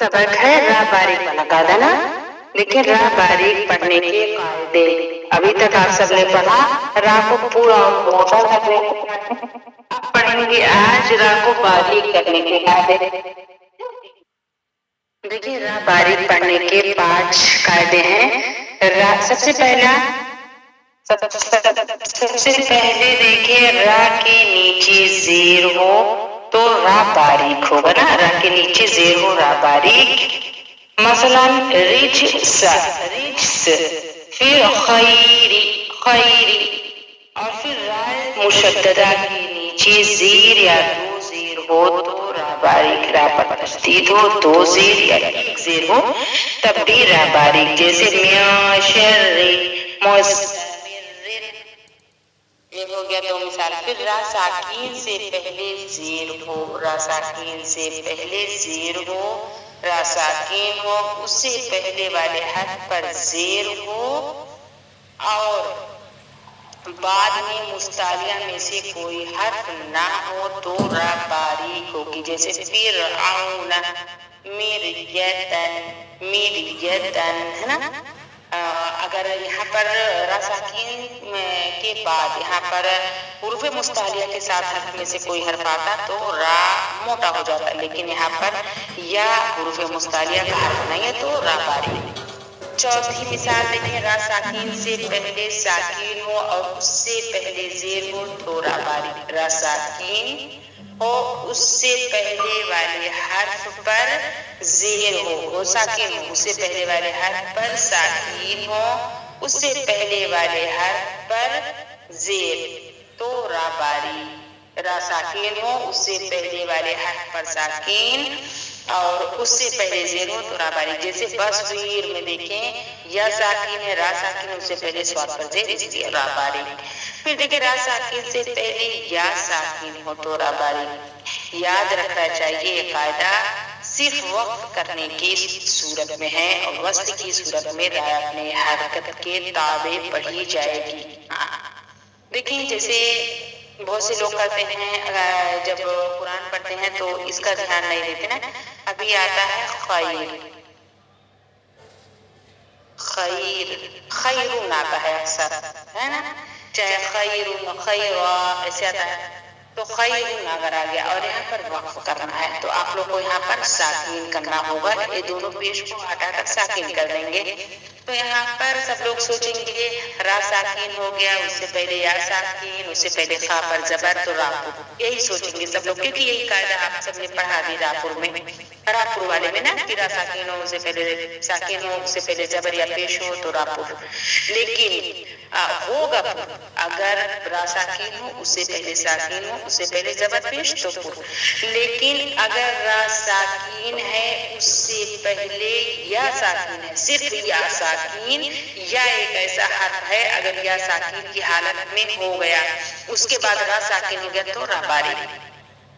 सबक है रा बारीक वाला कायदा ना। देखिए रा बारीक पढ़ने के कायदे अभी तक आप सबने पढ़ा। रा को पूरा मोटा करने के, अब पढ़ेंगे आज रा को बारीक करने के कायदे। देखिए रा बारीक पढ़ने के 5 कायदे हैं। रा सबसे पहले देखिए रा के नीचे जेर हो तो रा बारीक होगा ना। रा के नीचे जेर हो रा बारीक। मसलन रिज्स, फिर खैरी खैरी, और फिर रा मुशद्ददा के नीचे जेर या 2 जेर हो तो रा बारीक। रा पर तशदीद हो 2 जेर या 1 जेर हो तब भी रा बारीक। जैसे मियां शर्री ये हो गया 2 मिसाल। फिर रा साकीन से पहले जेर हो, रा साकीन से पहले जेर हो, रा साकीन हो, उससे पहले वाले हर्फ पर जेर हो और बाद में मुस्तालिया में से कोई हर्फ ना हो तो रा बारीक होगी। जैसे फिर आउना, मिर्यतन है ना। अगर यहाँ पर रा साकीन के बाद यहाँ पर हुरूफ मुस्तालिया के साथ हर्फ में से कोई हर्फ आता तो रा मोटा हो जाता, लेकिन यहाँ पर या हुरूफ मुस्तालिया का हर्फ नहीं है तो रा बारीक। चौथी मिसाल देखिए रा साकीन से पहले साकीन हो और उससे पहले जेर हो तो रा बारीक। रा साकीन हो उससे पहले वाले हर्फ पर जेर हो साकीन हो, उससे पहले वाले हर्फ पर साकीन हो, उससे पहले वाले हर्फ पर जेर तो रा बारीक। रा साकीन हो उससे पहले वाले हर्फ पर साकीन और उससे पहले जेर हो तो रा बारीक। जैसे बसवीर में देखें या साकीन है, रा साकीन उससे पहले स्वाद पर जेर, इसलिए रा बारीक। फिर देखिए रा साकीन से पहले या साकीन हो तो रा बारीक। याद रखना चाहिए ये कायदा सिर्फ वक्फ करने की सूरत में है और वस्ल की सूरत में रा अपने हरकत के ताबे पढ़ी जाएगी। देखिए जैसे बहुत से लोग करते हैं जब कुरान पढ़ते हैं तो इसका ध्यान नहीं देते ना। अभी आता है खैर, खैर खैरून आता है अक्सर, है ना, चाहे खैरून खैरा ऐसे आता है तो खैरून अगर आ गया और यहाँ पर वक्फ करना है तो आप लोग को यहाँ पर साकीन करना होगा। ये दोनों पेश को हटाकर साकीन कर देंगे। तो यहाँ पर सब लोग सोचेंगे रा साकीन हो गया, उससे पहले या साकीन, उससे पहले खा पर जबर तो रापुर, यही सोचेंगे सब लोग, क्योंकि यही कायदा आप सबने पढ़ा दी रापुर में, रापुर वाले में ना कि रा साकीन हो उससे पहले साकीन हो, उससे पहले जबर या पेश हो तो रापुर। लेकिन होगा अगर रा साकीन हो उससे पहले साकीन हो, उससे पहले जबर पेश तो पुर। लेकिन अगर रा साकीन है उससे पहले या साकीन है, सिर्फ या साकीन या एक ऐसा हर्फ है अगर या साकीन की हालत में हो गया उसके बाद रा साकीन हो गया तो रा बारीक।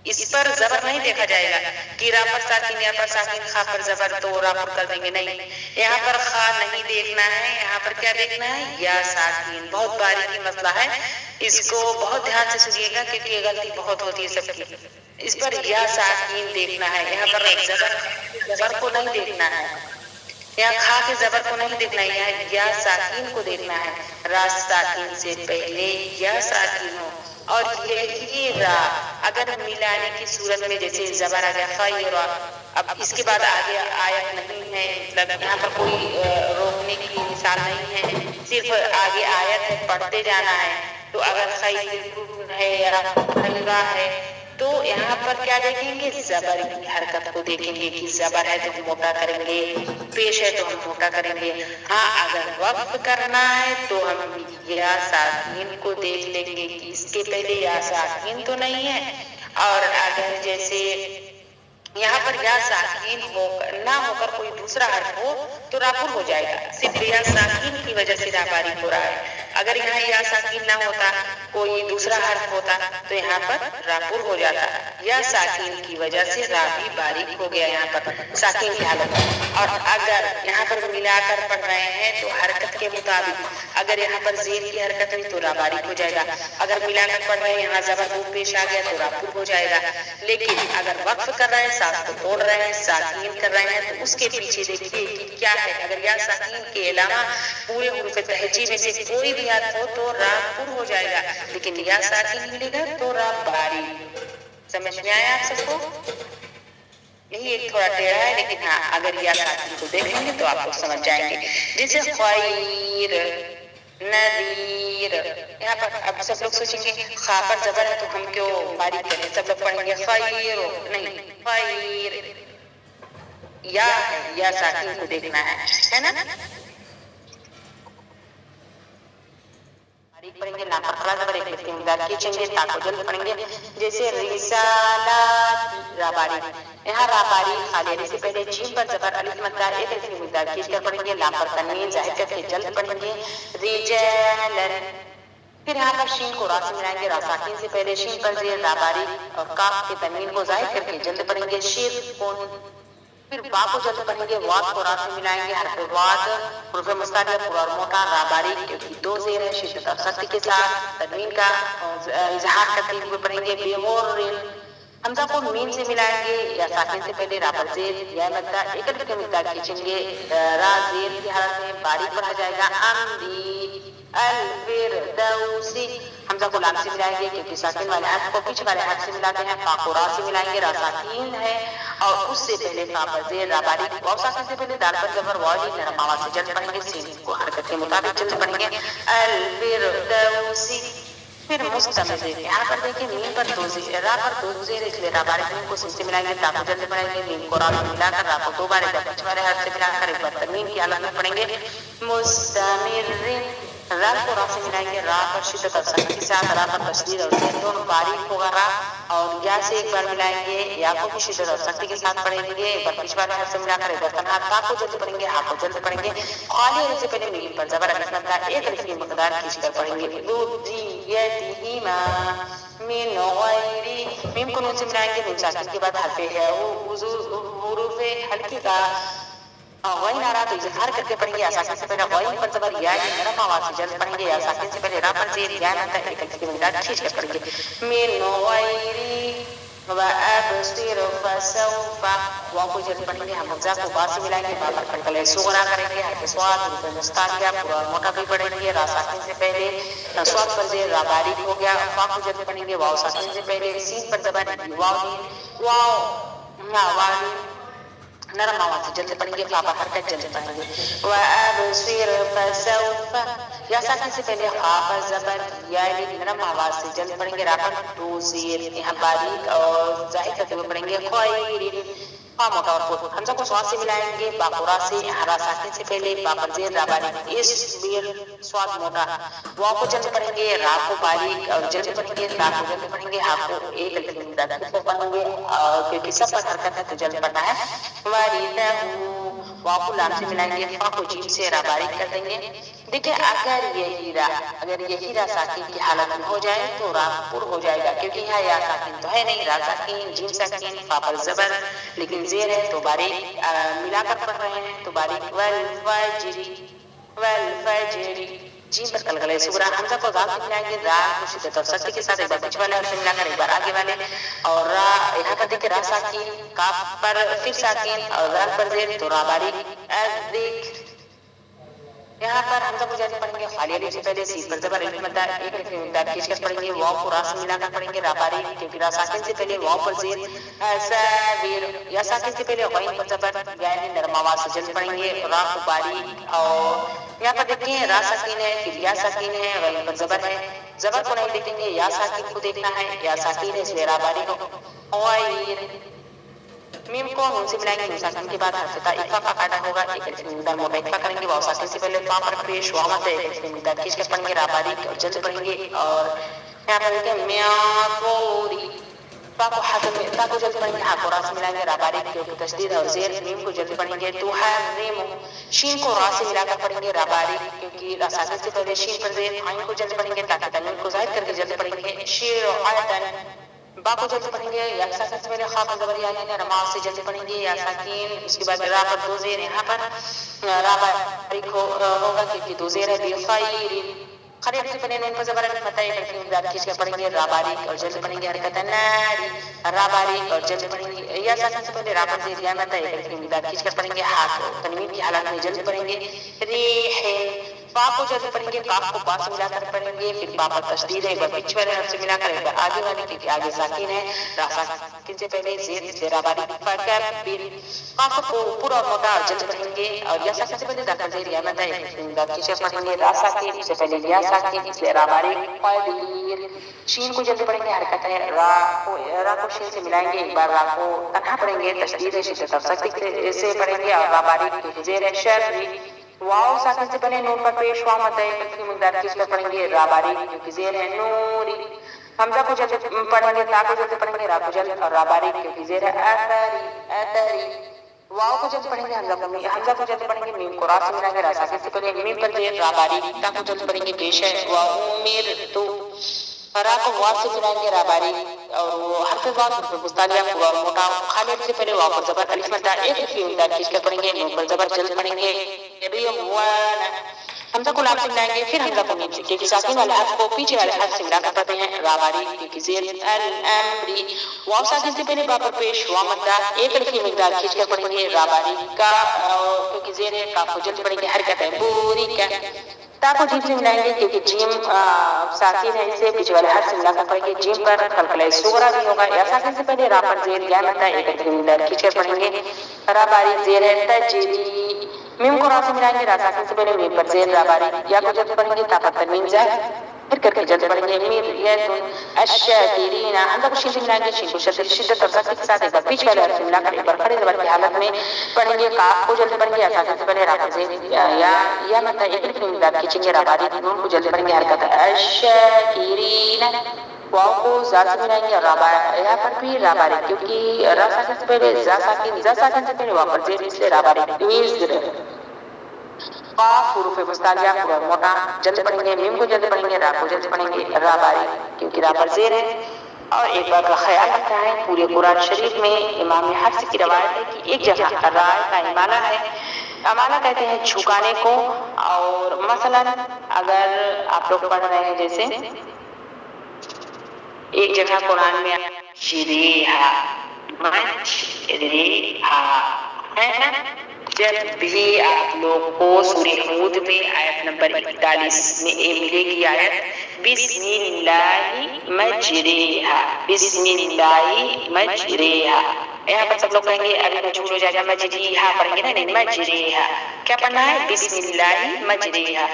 इस पर जबर नहीं देखा जाएगा कि रा पर साकीन या पर साकीन खा पर जबर तो रा पर कर देंगे, नहीं, यहाँ पर खा नहीं देखना है, यहाँ पर क्या देखना है या साकीन। बहुत बारीकी मसला है, इसको बहुत ध्यान से सुनिएगा क्योंकि ये गलती बहुत होती है सबकी। इस पर या साकीन देखना है, यहाँ पर जबर को नहीं देखना है, यहाँ खा के जबर को नहीं देखना है, यहाँ या साकीन को देखना है। रा साकीन से पहले या साकीन हो और यही रा अगर मिलाने की सूरत में जैसे जबर आ गया खैरा, अब इसके बाद आगे आयत नहीं है, मतलब यहाँ पर कोई रोकने की मिसाल नहीं है, सिर्फ आगे आयत है, पढ़ते जाना है। तो अगर खैर है या खैरा है तो यहाँ पर क्या देखेंगे, जबर की हरकत को देखेंगे कि जबर है तो हम मोटा करेंगे, पेश है तो हम मोटा करेंगे। हाँ अगर वक्फ करना है तो हम या साकीन को देख लेंगे कि इसके पहले या साकीन तो नहीं है, और अगर जैसे यहाँ पर या साकीन हो ना होकर कोई दूसरा हर्फ हो तो रापुर हो जाएगा, सिर्फ या साकीन की वजह से रा बारीक हो रहा है। अगर यहाँ या साकिन ना होता, कोई दूसरा हर्फ होता तो यहाँ पर रापुर हो जाता। या साकिन की वजह से रा भी बारीक हो गया यहाँ पर साकिन की हालत में। और अगर यहाँ पर मिलाकर पढ़ रहे हैं तो हरकत के मुताबिक, अगर यहाँ पर जेर की हरकत हुई तो रा बारीक हो जाएगा, अगर मिलाकर पढ़ रहे हैं यहाँ जबर मुंह पेश आ गया तो रापुर हो जाएगा। लेकिन अगर वक्फ कर रहे हैं, सांस को तोड़ रहे हैं, साकिन कर रहे हैं, तो उसके पीछे देखिए कि क्या है। अगर या साकिन के अलावा पूरे हुरूफ तहजी में से कोई भी हर्फ हो तो रापुर हो जाएगा, लेकिन या साकिन मिलेगा तो रा बारीक। समझ में आया आप सबको? यही एक थोड़ा टेढ़ा है, लेकिन हाँ अगर या साकिन को देखेंगे तो आप लोग समझ जाएंगे। जैसे खैर, नदीर, यहाँ पर अब सब लोग सोचेंगे खा पर जबर है तो हम क्यों बारीक करें, सब लोग पढ़ेंगे खैर, नहीं खैर, या है, या साकिन को देखना है ना। बारीक पढ़ेंगे, लाम पर खड़ा जबर एक लिखते हैं, खींचेंगे, ता को जल्द पढ़ेंगे। जैसे रिसालात, रा बारीक, यहाँ रा बारीक खाली अलिफ से पहले जीम पर जबर अलिफ मद्दा एक लिखते हैं, मिकदार खींचकर पढ़ेंगे। लाम पर तन्वीन जाहिर करके जल्द पढ़ेंगे, रिजालन। फिर यहाँ पर शीन को रा से मिलाएंगे, रा साकिन से पहले शीन पर जेर रा बारीक और काफ के तन्वीन को जाहिर करके जल्द पढ़ेंगे, शिरकुन। फिर बा को जल्द पढ़ेंगे, वाद को रा से मिलाएंगे, हरफ वाद हुरूफ मुस्तारिया पूरा और मोटा, रा बारीक क्योंकि दो जेर है, शिद्दत और सख्ती के साथ तनवीन का इजहार करते हुए पढ़ेंगे। बेगोरिल, हमजा को मीम से मिलाएंगे, या साकिन से पहले रा पर जेर या मद्दा एक अलिफ के मिकदार खींचेंगे, रा जेर की हालत में बारीक पढ़ा जाएगा। अम्री अल फिरदौसी, हमजा को लाम से मिलाएंगे क्योंकि साकिन वाले हर्फ को पीछे वाले हर्फ से मिलाते हैं। फा को रा से मिलाएंगे, रा साकिन है और उससे पहले फा पर जेर रा बारीक, वाव साकिन से पहले दाल पर जबर वाली नरम आवाज से जल्द पढ़ेंगे, सीन को हरकत के मुताबिक जल्द पढ़ेंगे। अल फिरदौसी। फिर मुस्तमिर, यहाँ पर देखिए मीम पर दो जेर, रा पर दो जेर, इसलिए रा बारीक मीम को सीन से मिलाएंगे, ता को जल्द पढ़ेंगे। मीम को रा से मिलाकर रा को दो बार पीछे वाले हर्फ से मिलाकर एक बार तनवीन की हालत में पढ़ेंगे। मुस्तमिर, रा को रा से मिलाएंगे, रा पर शिद्दत और सख्ती के साथ, रा पर तशदीद और जेर दोनों बारीक होगा रा, और या से एक बार मिलाएंगे, या को भी शिद्दत और सख्ती के साथ पढ़ेंगे, एक बार पिछले वाले हर्फ से मिलाकर एक बार तन्हा, ता को जल्द पढ़ेंगे, हा को जल्द पढ़ेंगे। खाली अलिफ से पहले मीम पर जबर अलिफ मद्दा एक अलिफ की मकदार खींचकर पढ़ेंगे। दुर्रियतिहिमा मिन गैरी, मीम को नून से मिलाएंगे, नून साकिन के बाद हरफ है हुरूफ हल्की का गैन आ रहा तो इजहार करके पढ़ेंगे, या साकिन से पहले गैन पर जबर या नरम आवाज से जल्द पढ़ेंगे, या साकिन से पहले रा पर जेर या मद्दा एक अलिफ की मकदार खींचकर पढ़ेंगे। मिन गैरी व अबसिर फसौफा, वाव को जल्द पढ़ेंगे, हमजा को बा से मिलाएंगे, बा पर कलकले सुगरा करेंगे, हरफ स्वाद हुरूफ मुस्तारिया पूरा और मोटा भी पढ़ेंगे, रा साकिन से पहले स्वाद पर जेर रा बारीक हो गया, फा को जल्द पढ़ेंगे, वाव साकिन से पहले सीन पर जबर वाव नरम आवाज से जल्द पढ़ेंगे, फा पर हरकत जल्द पढ़ेंगे। व अबसिर फसौफा, या साकिन से पहले हा पर जबर या नरम आवाज से जल्द पढ़ेंगे, रा पर दो जेर यहाँ बारीक और जाहिर करते हुए पढ़ेंगे। खैरिन, फा मोटा और फुल, हमजा को स्वाद से मिलाएंगे, बा को रा से, रा साकिन से पहले बा पर जेर रा बारीक, इस बीर स्वाद मोटा, वाव को जल्द पढ़ेंगे, रा को बारीक और जल्द पढ़ेंगे, ता को जल्द पढ़ेंगे, हा को एक अलिफ की मकदार खींचकर पढ़ेंगे क्योंकि सब पर हरकत है तो जल्द पढ़ना है। वरिदहू, वाव को लाम से मिलाएंगे, फा को जीम से रा बारीक कर देंगे। देखिए अगर यही रा साकिन की हालत में हो जाए तो रा पुर हो जाएगा, क्योंकि यहाँ या साकिन तो है नहीं, रा साकिन जीम साकिन फा पर जबर लेकिन जेर है तो बारीक मिलाकर पढ़ रहे हैं तो बारीक। वल फजरी, जीम पर कलकले सुगरा, हमजा को दाल से मिलाएंगे, रा को शिद्दत और सख्ती के साथ एक बार पीछे वाले हर्फ से मिलाकर एक बार आगे वाले, और रा यहाँ पर देखिए रा साकिन, काफ पर फिर साकिन और दाल पर जेर तो रा बारीक। यहाँ पर हमजा को जल्द पढ़ेंगे, खाली अलिफ से पहले सीन पर जबर अलिफ मद्दा एक अलिफ की मकदार खींचकर पढ़ेंगे, वाव को रा से मिलाकर पढ़ेंगे, रा बारीक क्योंकि रा साकिन से पहले वाव पर जेर असाविर, या साकिन से पहले गैन पर जबर यानी नरम आवाज से जल्द पढ़ेंगे, रा को बारीक। और यहाँ पर देखिए रा साकिन है, फिर या साकिन है, गैन पर जबर है, जबर को नहीं देखेंगे, या साकिन को देखना है, या साकिन है इसलिए रा बारीक हो। मीम को नून से मिलाएंगे, नून साकिन के बाद हर्फ ता इक्फा का काटा होगा, एक अलिफ की मकदार मोटा इक्फा करेंगे, वाव साकिन से पहले फा पर पेश वाव मद्दा एक अलिफ की मकदार खींचकर पढ़ेंगे, रा बारीक और जल्द पढ़ेंगे। और यहाँ पर देखिए म्याफोरी, تا کو جلدی پڑھیں گے، ہا کو را سے ملائیں گے، را باریک کیونکہ تشدید اور زیر، میم کو جلدی پڑھیں گے، تحرم، شین کو را سے ملا کر پڑھیں گے، را باریک کیونکہ را ساکن سے پہلے شین پر زیر، عین کو جلدی پڑھیں گے تاکہ تنوین کو ظاہر کر کے جلدی پڑھیں گے، شرعتن، با کو جلدی پڑھیں گے، یا ساکن سے پہلے خا پر زبر یا یعنی رما سے جلدی پڑھیں گے، یا ساکن، اس کے بعد را پر دو زیر، یہاں پر را باریک ہوگا کیونکہ دو زیر ہے، بخیر، خرید سے پہلے نون پر زبر الفتح ایک مقدار کھینچ کر پڑھیں گے، را باریک اور جلدی پڑھیں گے، حرکت ناری، را باریک اور جلدی پڑھیں گے، یا ساکن سے پہلے را پر زیر یا متا ایک مقدار کھینچ کر پڑھیں گے، ہا کو تنوین کی حالت میں جلدی پڑھیں گے، ریح، پا کو جلدی پڑھیں گے، کاف کو پا سے ملا کر پڑھیں گے، پھر پا پر تشدید ہے، ایک بار پیچھے والے حرف سے ملا کر، ایک بار آگے والے کیونکہ آگے ساکن ہے، را ساکن سے پہلے زیر را باریک، فکبر، کاف کو پورا اور موٹا اور جلدی پڑھیں گے، اور یا ساکن سے پہلے داخل زیر یا متا ایک مقدار کھینچ کر پڑھیں گے، را ساکن سے پہلے یا ساکن اس لیے را باریک، قدیر، شین کو جلدی پڑھیں گے، حرکت ہے، را کو شین سے ملائیں گے، ایک بار را کو تنہا پڑھیں گے، تشدید ہے، شدت اور سختی سے پڑھیں گے، اور را باریک کی زیر ہے، شر، واو ساکن سے پہلے نون پر پیش وا متا ایک کی مقدار کھینچ کر پڑھیں گے، را باریک کیونکہ زیر ہے، نوری، حمزہ کو جلدی پڑھیں گے، تا کو جلدی پڑھیں گے، را کو جلد اور را باریک کیونکہ زیر ہے، اثری، اثری، واو کو جلدی پڑھیں گے، حمزہ کو جلدی پڑھیں گے، میم کو را سے ملائیں گے، را ساکن سے پہلے میم پر زیر، را باریک، تا کو جلدی پڑھیں گے، پیش ہے، وَأُمِرْتُ، را کو واو سے ملائیں گے، را باریک، اور وہ حرف واو حرف مستعلیہ پورا اور موٹا، خالد سے پہلے واو پر زبر الف متا ایک کی مقدار کھینچ کر پڑھیں گے، نون پر زبر جلد پڑھیں گے، رضوان، حمزہ کو لام سے ملائیں گے، پھر حمزہ کو میم سے کیونکہ ساکن والے حرف کو پیچھے والے حرف سے ملا کر پڑھتے ہیں، را باریک کیونکہ زیر، الامری، واو ساکن سے پہلے با پر پیش وا متا ایک الف کی مقدار کھینچ کر پڑھیں گے، را باریک، کا کیونکہ زیر ہے، کاف کو جلد پڑھیں گے، حرکت ہے، بوریکا، تا کو جیم سے ملائیں گے کیونکہ جیم ساکن ہے، اسے پیچھے والے حرف سے ملا کر پڑھیں گے، جیم پر قلقلہ صغرا بھی ہوگا، یا ساکن سے پہلے را پر زیر یا متا ایک الف کی مقدار کھینچ کر پڑھیں گے، را باریک زیر ہے، تجری، میم کو را سے ملائیں گے، را ساکن سے پہلے میم پر زیر، را باریک، یا کو جلد پڑھیں گے، تا پر تنوین ظاہر پھر کر کے جلد پڑھیں گے، مریتن، الشاکرین، حمزہ کو شین سے ملائیں گے، شین کو شدت اور سختی کے ساتھ ایک بار پیچھے والے حرف سے ملا کر ایک بار کھڑے زبر کی حالت میں پڑھیں گے، کاف کو جلد پڑھیں گے، یا ساکن سے پہلے را پر زیر یا متا ایک الف کی مقدار کھینچیں گے، را باریک، نون کو جلد پڑھیں گے، حرکت الشاکرین، واو کو زا سے ملائیں گے، اور یہاں پر بھی را باریک کیونکہ را ساکن سے پہلے زا ساکن سے پہلے واو پر زیر، اس لیے را باریک، وزر، قاف حروف مستعلیہ پورا موٹا جلد پڑھیں گے، میم کو جلد پڑھیں گے، را کو جلد پڑھیں گے، را باریک کیونکہ را پر زیر ہے، اور ایک بار کا خیال رکھنا ہے، پورے قرآن شریف میں امام حفص کی روایت ہے کہ ایک جگہ رائے کا امالہ ہے، امالہ کہتے ہیں جھکانے کو، اور مثلا اگر آپ لوگ پڑھ رہے ہیں جیسے ایک جگہ قرآن میں شریحہ، مجریحہ ہے نا، جب بھی آپ لوگ کو سورہ ہود میں آیت نمبر 41 میں ملے گی آیت بسم اللہ مجریحہ، بسم اللہ مجریحہ، یہاں پر سب لوگ کہیں گے ابھی مجھول ہو جائے گا، مجریحہ پڑھیں گے نا، نہیں مجریحہ، کیا پڑھنا ہے، بسم اللہ مجریحہ،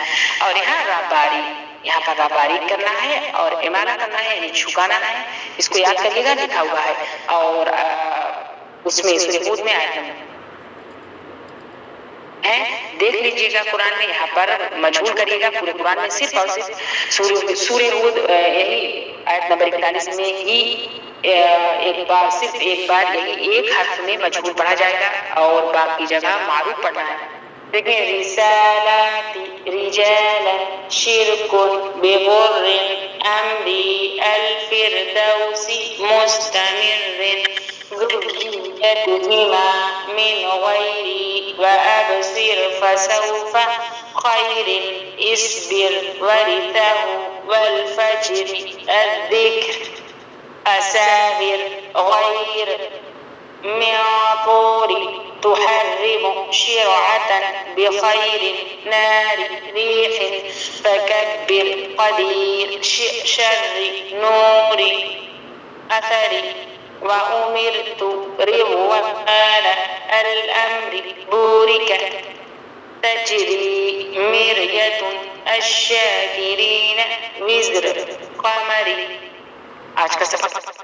اور یہاں را باریک، یہاں پر را باریک کرنا ہے اور امالہ کرنا ہے، یعنی جھکانا ہے، اس کو یاد کریے گا، لکھا ہوا ہے، اور اس میں سورہ ہود میں آیت نمبر ہے، دیکھ لیجئے گا قرآن میں، یہاں پر مجھول کریے گا، پورے قرآن میں صرف اور صرف سورہ ہود یہی آیت نمبر 41 میں ہی صرف ایک بار یہی ایک حرف میں مجھول پڑھا جائے گا، اور باقی جگہ معروف پڑھنا ہے، دیکھیں رسالات رجالا شرک بغر امری الفردوس مستمر ذريتهما من غيري وأبصر فسوف خير اصبر ورثه والفجر الذكر أسابر غير من طور تحرم شرعة بخير نار ريح فكبر قدير شر نور أثر وأمرت رضوان الأمر بورك تجري مرية الشاكرين وزر قمر. آج کا سفر